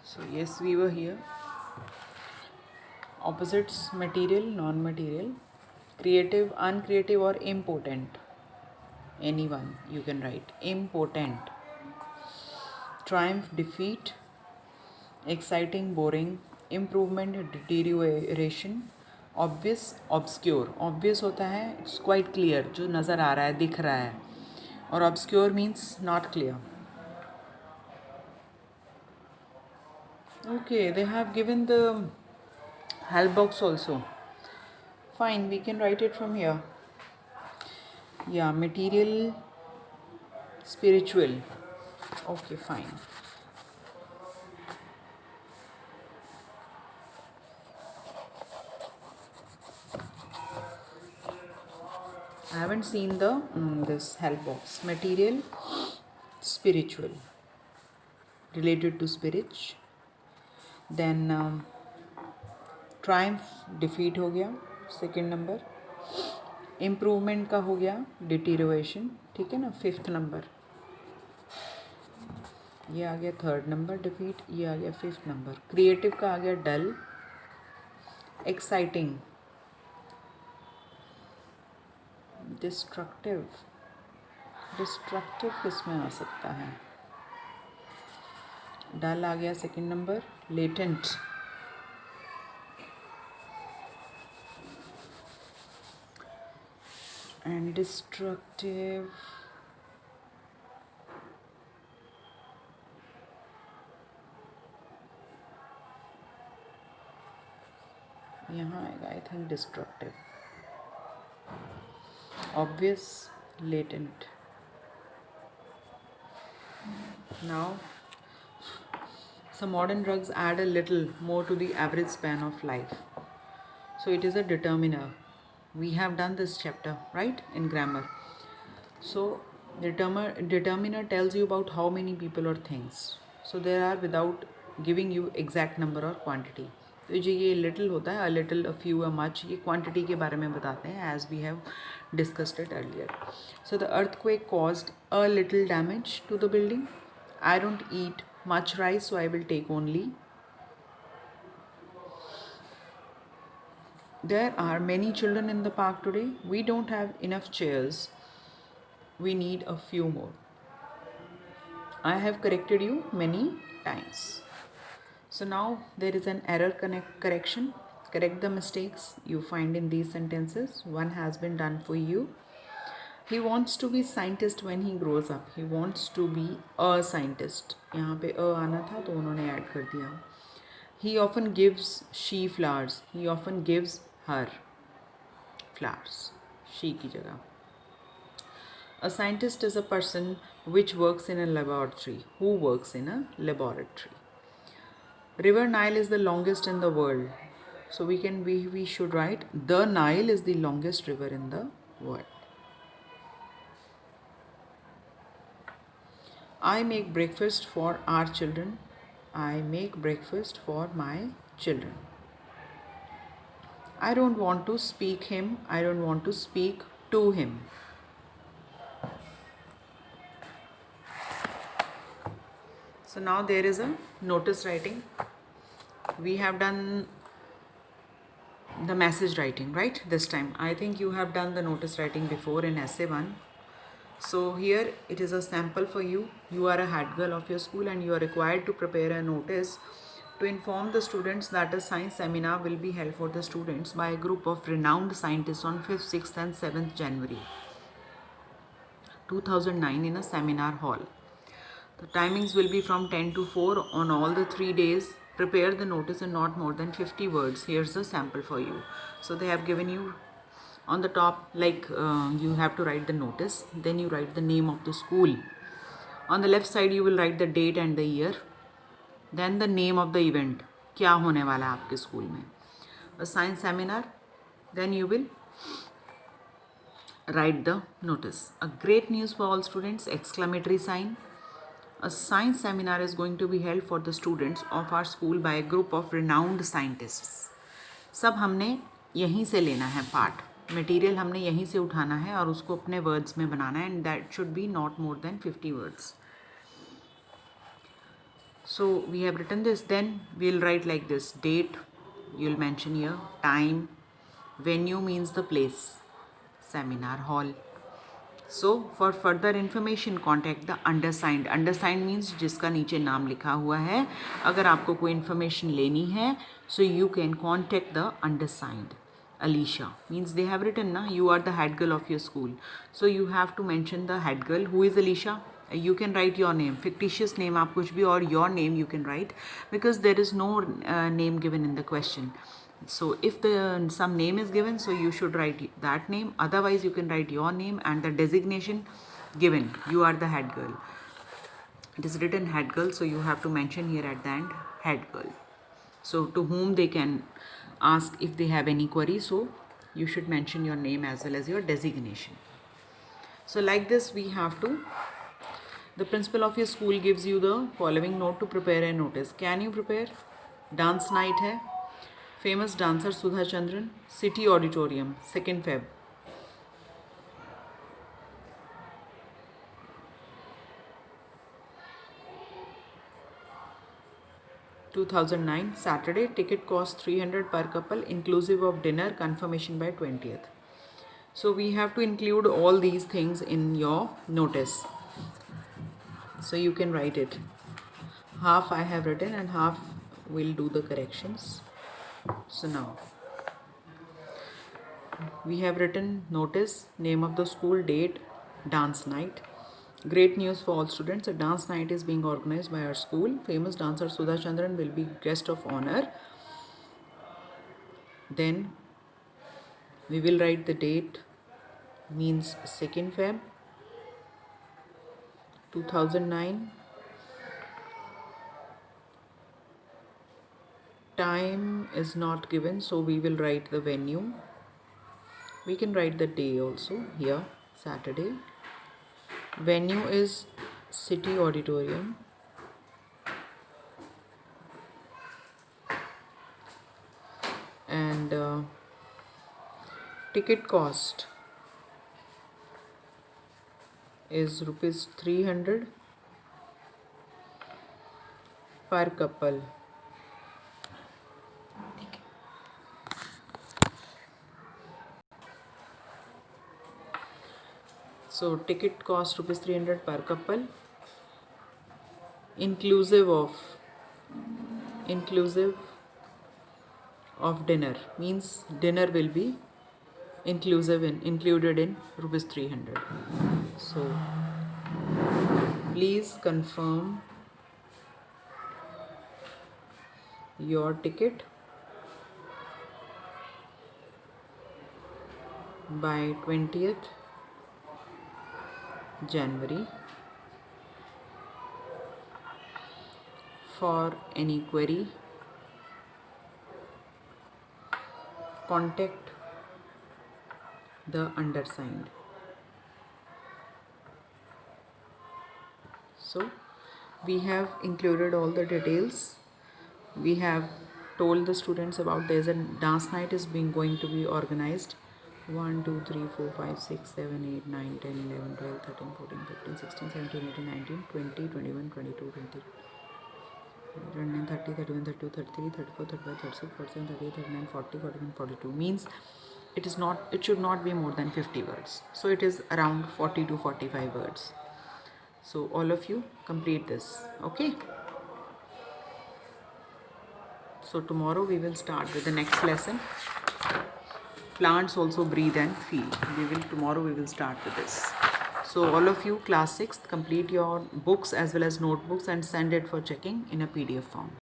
So yes, we were here. Opposites: material, non-material, creative, uncreative, or impotent. Anyone you can write. Impotent. Triumph, defeat. Exciting, boring. Improvement, deterioration. Obvious, obscure. Obvious होता है it's quite clear, जो नज़र आ रहा है, दिख रहा है. और obscure means not clear. Okay, they have given the help box also. Fine, we can write it from here. Yeah, material, spiritual. Okay, fine. I haven't seen the this help box. Material, spiritual, related to spirit. Then triumph, defeat हो गया second number. Improvement का हो गया deterioration. ठीक है ना, fifth number. ये आ गया थर्ड नंबर डिफीट, ये आ गया फिफ्थ नंबर. क्रिएटिव का आ गया डल. Exciting, destructive. डिस्ट्रक्टिव किस में आ सकता है? डल आ गया second number. Latent, and destructive. यहाँ आएगा I think destructive. Obvious, latent. Now some modern drugs add a little more to the average span of life. So it is a determiner. We have done this chapter, right, in grammar. So determiner tells you about how many people or things. So there are without giving you exact number or quantity. तो ये little होता है, a little, a few, a much, ये quantity के बारे में बताते हैं, as we have discussed it earlier. So the earthquake caused a little damage to the building. I don't eat much rice, so I will take only. There are many children in the park today. We don't have enough chairs. We need a few more. I have corrected you many times. So now there is an error correction. Correct the mistakes you find in these sentences. One has been done for you. He wants to be scientist when he grows up. He wants to be a scientist. यहाँ पे a आना था तो उन्होंने add कर दिया. He often gives she flowers. He often gives her flowers. She की जगह. A scientist is a person which works in a laboratory. Who works in a laboratory. River Nile is the longest in the world. So we should write the Nile is the longest river in the world. I make breakfast for our children. I make breakfast for my children. I don't want to speak him. I don't want to speak to him. So now there is a notice writing. We have done the message writing, right? This time. I think you have done the notice writing before in essay 1. So here it is a sample for you. You are a head girl of your school and you are required to prepare a notice to inform the students that a science seminar will be held for the students by a group of renowned scientists on 5th, 6th and 7th January 2009 in a seminar hall. The timings will be from 10 to 4 on all the 3 days. Prepare the notice in not more than 50 words. Here's the sample for you. So they have given you on the top, like you have to write the notice, then you write the name of the school. On the left side you will write the date and the year, then the name of the event, क्या होने वाला है आपके school में. A science seminar, then you will write the notice. A great news for all students, exclamatory sign. A science seminar is going to be held for the students of our school by a group of renowned scientists. सब हमने यहीं से लेना है part. Material हमने यहीं से उठाना है और उसको अपने वर्ड्स में बनाना है, and that should be not more than 50 words. So we have written this. Then we'll write like this: date, you'll mention here, time, venue means the place, seminar hall. So for further information contact the undersigned. Undersigned means जिसका नीचे नाम लिखा हुआ है. अगर आपको कोई information लेनी है, so you can contact the undersigned. Alicia means they have written na, you are the head girl of your school, so you have to mention the head girl. Who is Alicia? You can write your name, fictitious name आप कुछ भी, और your name you can write, because there is no name given in the question. So if some name is given, so you should write that name. Otherwise you can write your name and the designation given. You are the head girl. It is written head girl, so you have to mention here at the end head girl. So to whom they can ask if they have any query, so you should mention your name as well as your designation. So like this we have to, the principal of your school gives you the following note to prepare a notice. Can you prepare? Dance night है, famous dancer Sudha Chandran, City Auditorium, 2nd Feb. (2009) Saturday. Ticket cost 300 per couple, inclusive of dinner. Confirmation by 20th. So we have to include all these things in your notice. So you can write it. Half I have written and half will do the corrections. So now we have written notice, name of the school, date, dance night. Great news for all students, a dance night is being organized by our school. Famous dancer Sudha Chandran will be guest of honor. Then we will write the date, means 2nd Feb 2009. Time is not given, so we will write the venue. We can write the day also here, Saturday. Venue is City Auditorium. And ticket cost is rupees 300 per couple. So ticket cost rupees 300 per couple, inclusive of dinner, means dinner will be included in rupees 300. So please confirm your ticket by 20th January. For any query, contact the undersigned. So we have included all the details. We have told the students about there's a dance night is going to be organized. 1 2 3 4 5 6 7 8 9 10 11 12 13 14 15 16 17 18 19 20 21 22 23 29 30 31 32 33 34 35 36 47 38 39 40 41 42, means it should not be more than 50 words, so it is around 40 to 45 words. So all of you complete this, okay? So tomorrow we will start with the next lesson. Plants also breathe and feel. Tomorrow we will start with this. So all of you class 6th, complete your books as well as notebooks and send it for checking in a PDF form.